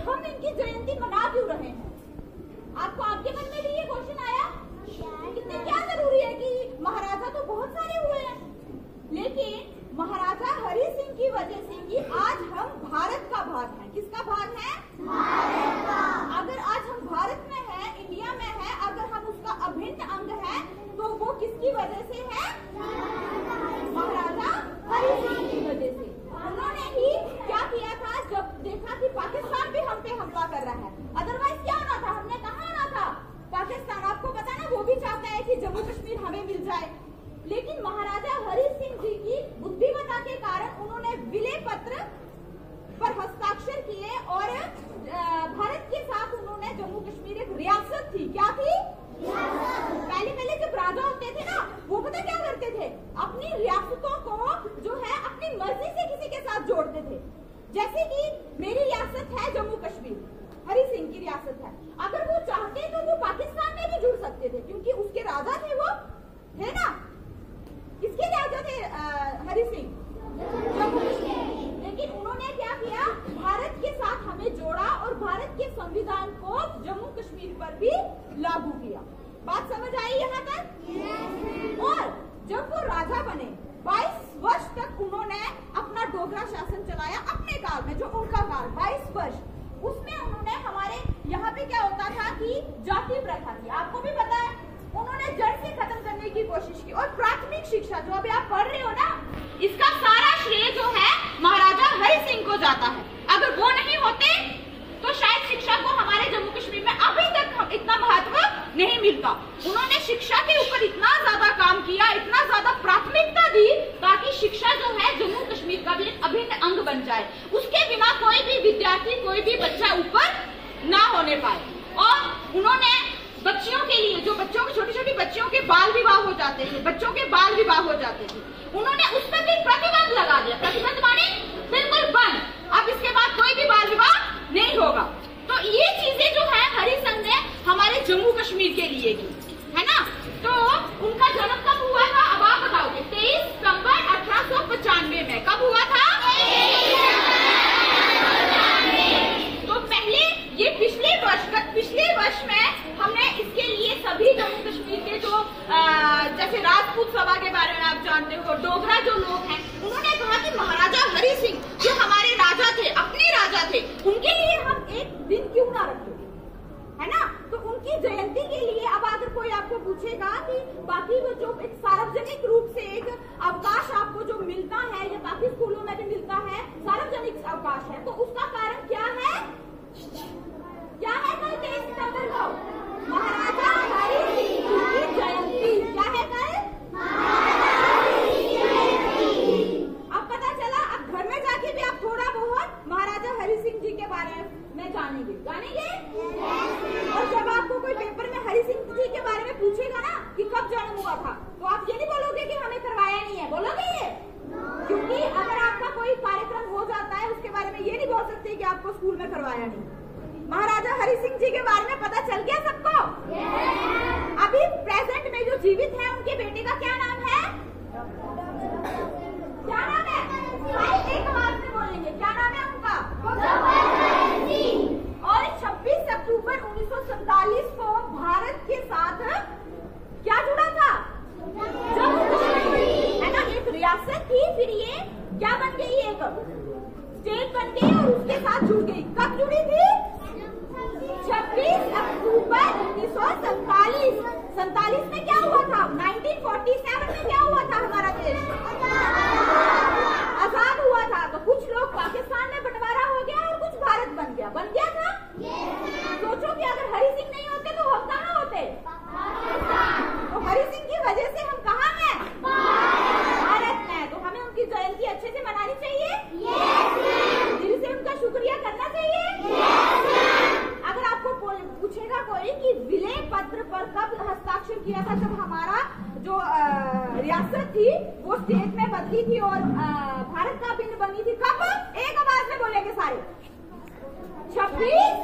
हम इनकी जयंती मना क्यों रहे हैं? आपको आपके मन में भी ये क्वेश्चन आया? कितने क्या जरूरी है कि महाराजा तो बहुत सारे हुए हैं, लेकिन महाराजा हरि सिंह की वजह से कि आज हम भारत का भाग हैं। किसका भाग है? भारत का। अगर आज हम भारत में हैं, इंडिया में हैं, अगर हम उसका अभिन्न अंग हैं, तो वो किसकी वजह से है? महाराजा हरि सिंह की वजह से। उन्होंने ही क्या किया था? जब देखा कि पाकिस्तान भी हम पे हमला कर रहा है, अदरवाइज क्या होना था? हमने कहाँ आना था? पाकिस्तान। आपको पता ना, वो भी चाहता है कि जम्मू कश्मीर हमें मिल जाए, लेकिन महाराजा हरि सिंह जी की बुद्धिमत्ता के कारण उन्होंने विलय पत्र पर हस्ताक्षर किए और भारत के साथ उन्होंने जम्मू कश्मीर एक रियासत थी। क्या थी? पहले जब राजा होते थे ना, वो पता क्या करते थे? अपनी रियासतों को जो है अपनी मर्जी से किसी के साथ जोड़ते थे। जैसे कि मेरी रियासत है जम्मू कश्मीर, हरि सिंह की रियासत है, अगर वो चाहते तो वो पाकिस्तान में भी जुड़ सकते थे, क्योंकि उसके राजा थे वो, है ना? किसके राजा थे हरि सिंह? जम्मू कश्मीर। लेकिन उन्होंने क्या किया? भारत के साथ हमें जोड़ा और भारत के संविधान को जम्मू कश्मीर पर भी लागू किया। बात समझ आई यहाँ तक? और जब वो राजा बने, 22 वर्ष तक उन्होंने अपना डोगरा शासन चलाया अपने काल में, जो उनका काल 22 वर्ष। उसमें उन्होंने हमारे यहाँ पे क्या होता था कि जाति प्रथा थी, आपको भी पता है, उन्होंने जड़ से खत्म करने की कोशिश की। और प्राथमिक शिक्षा जो अभी आप पढ़ रहे हो ना, इसका सारा श्रेय जो है महाराजा हरि सिंह को जाता है। अगर वो नहीं होते तो शायद शिक्षा को हमारे जम्मू कश्मीर में अभी तक इतना महत्व नहीं मिलता। उन्होंने शिक्षा के ऊपर इतना ज्यादा काम किया, इतना ज्यादा प्राथमिकता दी, ताकि शिक्षा जो है जम्मू कश्मीर का भी एक अभिन्न अंग बन जाए। उसके बिना कोई भी विद्यार्थी, कोई भी बच्चा ऊपर ना होने पाए। और उन्होंने बच्चियों के लिए, जो बच्चों के छोटी छोटी बच्चियों के बाल विवाह हो जाते थे, बच्चों के बाल विवाह हो जाते थे, उन्होंने उस पर भी प्रतिबंध लगा दिया। प्रतिबंध माने बिल्कुल बंद, अब इसके बाद कोई भी बाल विवाह नहीं होगा। तो ये चीजें जो है हरि सिंह ने हमारे जम्मू कश्मीर के लिए की, है ना? तो उनका जन्म कब हुआ था? अब आप बताओगे। 23 सितंबर 1895 में। कब हुआ था? तो पहले ये पिछले वर्ष में हमने इसके लिए सभी जम्मू कश्मीर के जो जैसे राजपूत सभा के बारे में आप जानते हो, डोगरा जो लोग हैं, उन्होंने कहा कि महाराजा हरि सिंह जो हमारे राजा थे, अपने राजा थे, उनके लिए हम एक दिन क्यों ना रखें, है ना? तो उनकी जयंती के लिए अब अगर कोई आपको पूछेगा कि बाकी वो जो एक सार्वजनिक रूप से एक अवकाश आपको जो मिलता है, या बाकी स्कूलों में भी मिलता है, सार्वजनिक अवकाश है, तो उसका कारण क्या है? क्या है? कल 23 सितंबर को महाराजा हरि सिंह की जयंती। क्या है कल? अब पता चला, अब घर में जाके भी आप थोड़ा बहुत महाराजा हरि सिंह जी के बारे में जानेंगे। और जब आपको कोई पेपर में हरि सिंह जी के बारे में पूछेगा ना कि कब जन्म हुआ था, तो आप ये नहीं बोलोगे कि हमें करवाया नहीं है, बोलोगे ये? क्योंकि अगर आपका कोई कार्यक्रम हो जाता है, उसके बारे में ये नहीं बोल सकते कि आपको स्कूल में करवाया नहीं। महाराजा हरि सिंह जी के बारे में पता चल गया सबको? अभी प्रेजेंट में जो जीवित है, उनके बेटे का क्या नाम है? क्या नाम है? एक आवाज में बोलेंगे, क्या नाम है उनका? और 26 अक्टूबर 1947 को भारत के साथ क्या जुड़ा था? जम्मू कश्मीर, है ना? एक रियासत थी, फिर ये क्या बन गई? एक स्टेट बन गई और उसके साथ जुड़ गई। कब जुड़ी थी? 26 अक्टूबर 1947 में क्या हुआ था? 1947 में क्या हुआ था? हमारा देश आजाद हुआ था। तो कुछ लोग पाकिस्तान में बंटवारा हो गया और कुछ भारत बन गया। बन गया था? सोचो कि अगर हरि सिंह नहीं होते तो हम कहाँ होते? तो हरि सिंह की वजह से हम कहाँ हैं? भारत में। तो हमें उनकी जयंती अच्छे से मनानी चाहिए, दिल से उनका शुक्रिया करना चाहिए। अगर आपको पूछेगा कोई कि विलय पत्र पर कब हस्ताक्षर किया था, जब हमारा जो रियासत थी वो स्टेट में बदली थी और भारत का भिन्न बनी थी, कब? एक आवाज में बोलेंगे सारे। 26